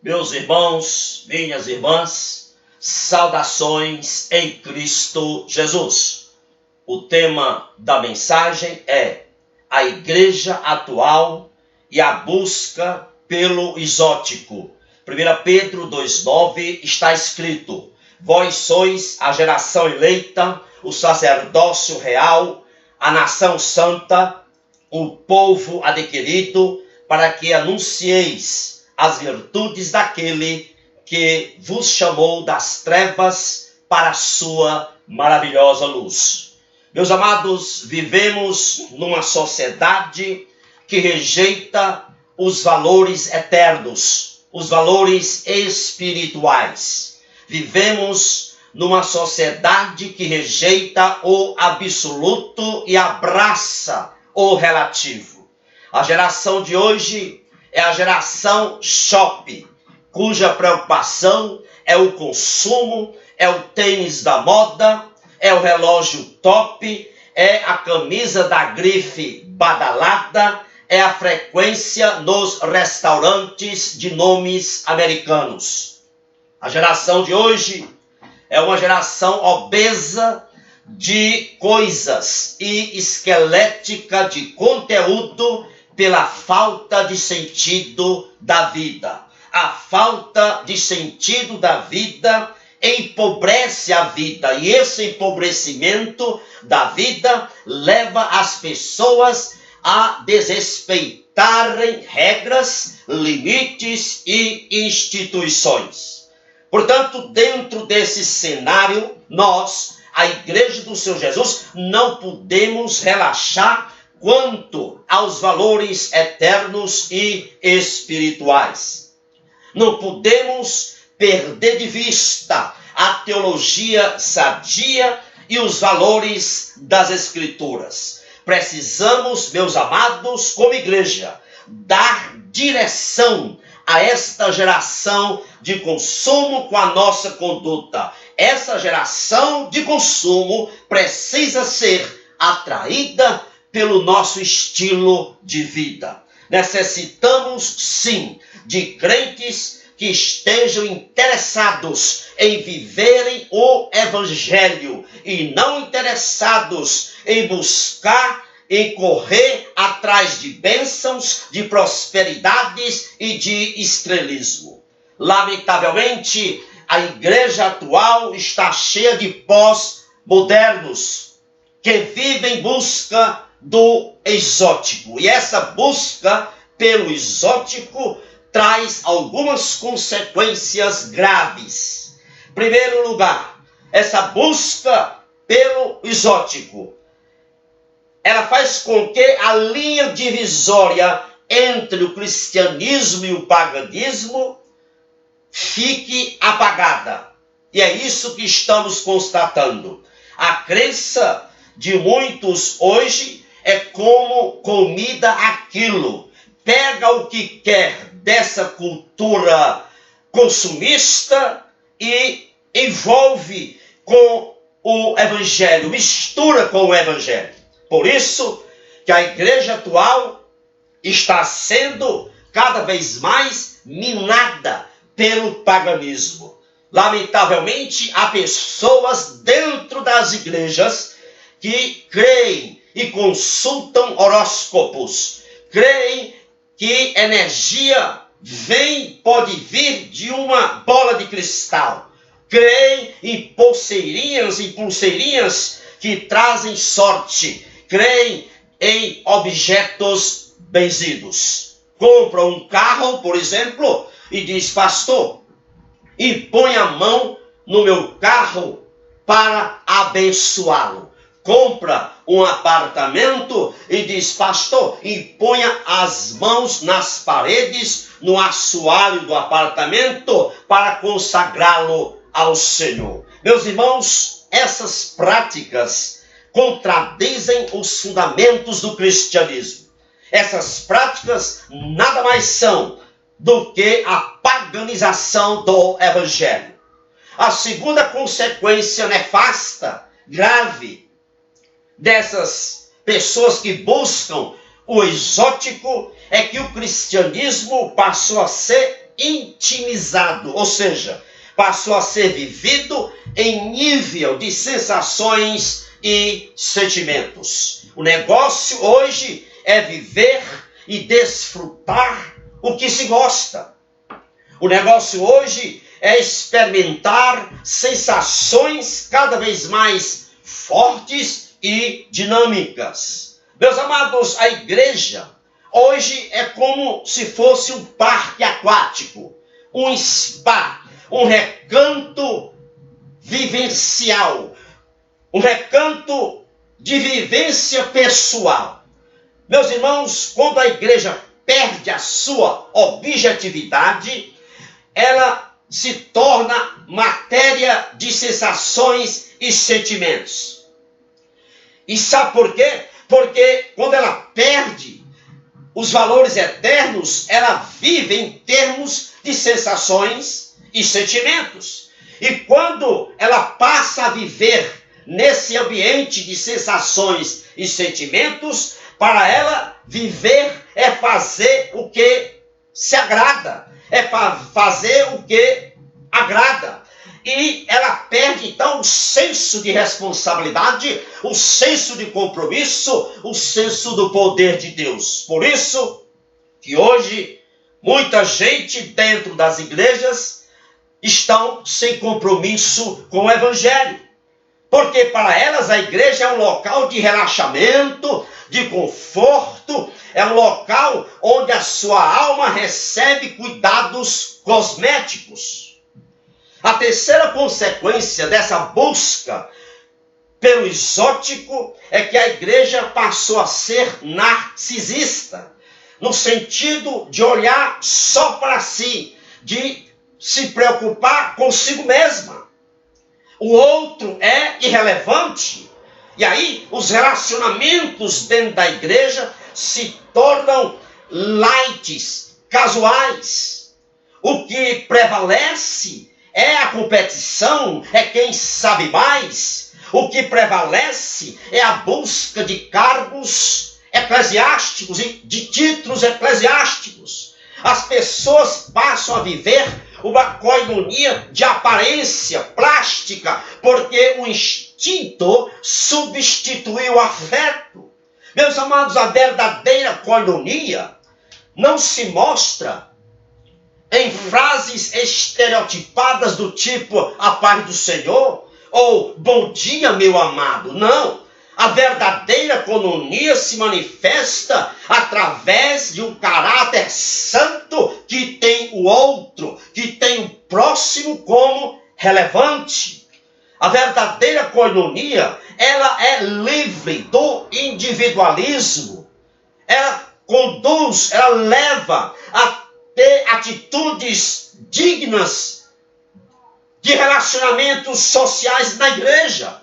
Meus irmãos, minhas irmãs, saudações em Cristo Jesus. O tema da mensagem é a igreja atual e a busca pelo exótico. 1 Pedro 2,9 está escrito: vós sois a geração eleita, o sacerdócio real, a nação santa, o povo adquirido, para que anuncieis as virtudes daquele que vos chamou das trevas para a sua maravilhosa luz. Meus amados, vivemos numa sociedade que rejeita os valores eternos, os valores espirituais. Vivemos numa sociedade que rejeita o absoluto e abraça o relativo. A geração de hoje é a geração shopping, cuja preocupação é o consumo, é o tênis da moda, é o relógio top, é a camisa da grife badalada, é a frequência nos restaurantes de nomes americanos. A geração de hoje é uma geração obesa de coisas e esquelética de conteúdo pela falta de sentido da vida. A falta de sentido da vida empobrece a vida, e esse empobrecimento da vida leva as pessoas a desrespeitarem regras, limites e instituições. Portanto, dentro desse cenário, nós, a Igreja do Senhor Jesus, não podemos relaxar quanto aos valores eternos e espirituais. Não podemos perder de vista a teologia sadia e os valores das Escrituras. Precisamos, meus amados, como igreja, dar direção a esta geração de consumo com a nossa conduta. Essa geração de consumo precisa ser atraída pelo nosso estilo de vida. Necessitamos, sim, de crentes que estejam interessados em viverem o Evangelho e não interessados em buscar, em correr atrás de bênçãos, de prosperidades e de estrelismo. Lamentavelmente, a igreja atual está cheia de pós-modernos que vivem em busca do exótico. E essa busca pelo exótico traz algumas consequências graves. Em primeiro lugar, essa busca pelo exótico, ela faz com que a linha divisória entre o cristianismo e o paganismo fique apagada. E é isso que estamos constatando. A crença de muitos hoje é como comida aquilo. Pega o que quer dessa cultura consumista e envolve com o Evangelho, mistura com o Evangelho. Por isso que a igreja atual está sendo cada vez mais minada pelo paganismo. Lamentavelmente, há pessoas dentro das igrejas que creem e consultam horóscopos, creem que energia pode vir de uma bola de cristal, creem em pulseirinhas que trazem sorte, creem em objetos benzidos. Compra um carro, por exemplo, e diz: pastor, e põe a mão no meu carro para abençoá-lo. Compra um apartamento e diz: pastor, e ponha as mãos nas paredes, no assoalho do apartamento, para consagrá-lo ao Senhor. Meus irmãos, essas práticas contradizem os fundamentos do cristianismo. Essas práticas nada mais são do que a paganização do Evangelho. A segunda consequência nefasta, grave, dessas pessoas que buscam o exótico é que o cristianismo passou a ser intimizado, ou seja, passou a ser vivido em nível de sensações e sentimentos. O negócio hoje é viver e desfrutar o que se gosta. O negócio hoje é experimentar sensações cada vez mais fortes e dinâmicas. Meus amados, a igreja hoje é como se fosse um parque aquático, um spa, um recanto vivencial, um recanto de vivência pessoal. Meus irmãos, quando a igreja perde a sua objetividade, ela se torna matéria de sensações e sentimentos. E sabe por quê? Porque quando ela perde os valores eternos, ela vive em termos de sensações e sentimentos. E quando ela passa a viver nesse ambiente de sensações e sentimentos, para ela viver é fazer o que se agrada, é fazer o que agrada. E ela perde então o senso de responsabilidade, o senso de compromisso, o senso do poder de Deus. Por isso que hoje muita gente dentro das igrejas estão sem compromisso com o evangelho. Porque para elas a igreja é um local de relaxamento, de conforto, é um local onde a sua alma recebe cuidados cosméticos. A terceira consequência dessa busca pelo exótico é que a igreja passou a ser narcisista, no sentido de olhar só para si, de se preocupar consigo mesma. O outro é irrelevante. E aí os relacionamentos dentro da igreja se tornam light, casuais. O que prevalece é a competição, é quem sabe mais. O que prevalece é a busca de cargos eclesiásticos e de títulos eclesiásticos. As pessoas passam a viver uma coinonia de aparência plástica, porque o instinto substituiu o afeto. Meus amados, a verdadeira coinonia não se mostra em frases estereotipadas do tipo "a paz do Senhor" ou "bom dia, meu amado". Não. A verdadeira coinonia se manifesta através de um caráter santo que tem o outro, que tem o próximo como relevante. A verdadeira coinonia, ela é livre do individualismo. Ela conduz, ela leva a ter atitudes dignas de relacionamentos sociais na igreja.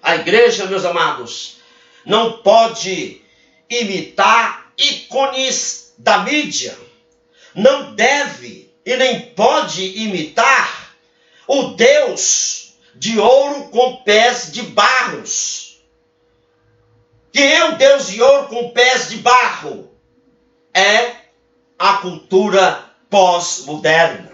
A igreja, meus amados, não pode imitar ícones da mídia. Não deve e nem pode imitar o Deus de ouro com pés de barros. Quem é o Deus de ouro com pés de barro? É a cultura pós-moderna.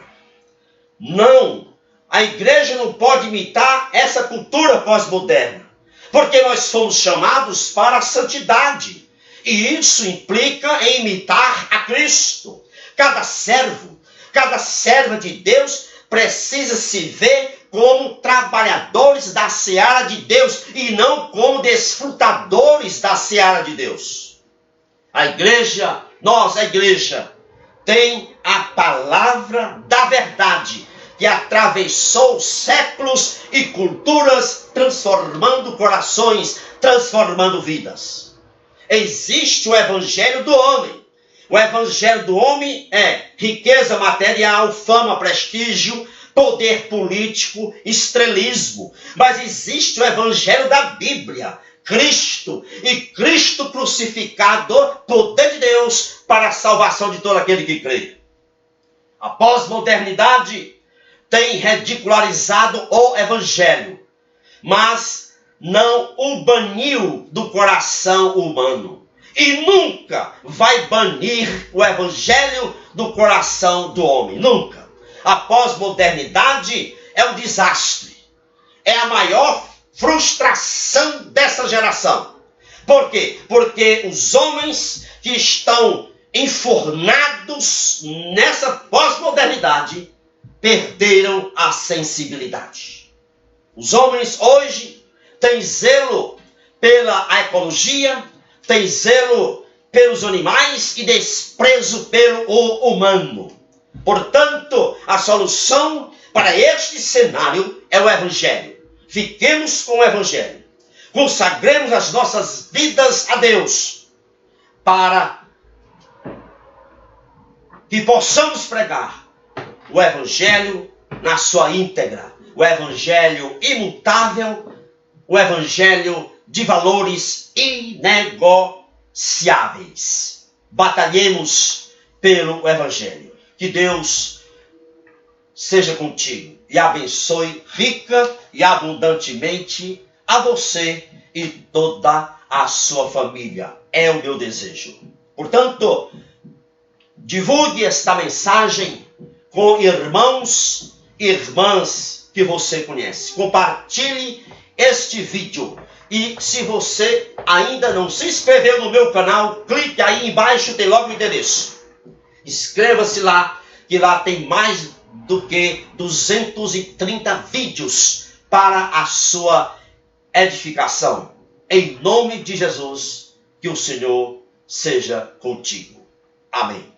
Não. A igreja não pode imitar essa cultura pós-moderna, porque nós fomos chamados para a santidade, e isso implica em imitar a Cristo. Cada servo, cada serva de Deus precisa se ver como trabalhadores da seara de Deus e não como desfrutadores da seara de Deus. A igreja, a igreja, tem a palavra da verdade, que atravessou séculos e culturas, transformando corações, transformando vidas. Existe o evangelho do homem. O evangelho do homem é riqueza material, fama, prestígio, poder político, estrelismo. Mas existe o evangelho da Bíblia, Cristo, e Cristo crucificado, poder de Deus para a salvação de todo aquele que crê. A pós-modernidade tem ridicularizado o evangelho, mas não o baniu do coração humano. e nunca vai banir o evangelho do coração do homem. Nunca. A pós-modernidade é um desastre. É a maior frustração dessa geração. Por quê? Porque os homens que estão enfornados nessa pós-modernidade perderam a sensibilidade. Os homens hoje têm zelo pela ecologia, têm zelo pelos animais e desprezo pelo humano. Portanto, a solução para este cenário é o Evangelho. Fiquemos com o Evangelho. Consagremos as nossas vidas a Deus para que possamos pregar o Evangelho na sua íntegra. O Evangelho imutável, o Evangelho de valores inegociáveis. Batalhemos pelo Evangelho. Que Deus seja contigo e abençoe rica e abundantemente a você e toda a sua família. É o meu desejo. Portanto, divulgue esta mensagem com irmãos e irmãs que você conhece. Compartilhe este vídeo. E se você ainda não se inscreveu no meu canal, clique aí embaixo, tem logo o endereço. Inscreva-se lá, que lá tem mais do que 230 vídeos para a sua edificação. Em nome de Jesus, que o Senhor seja contigo. Amém.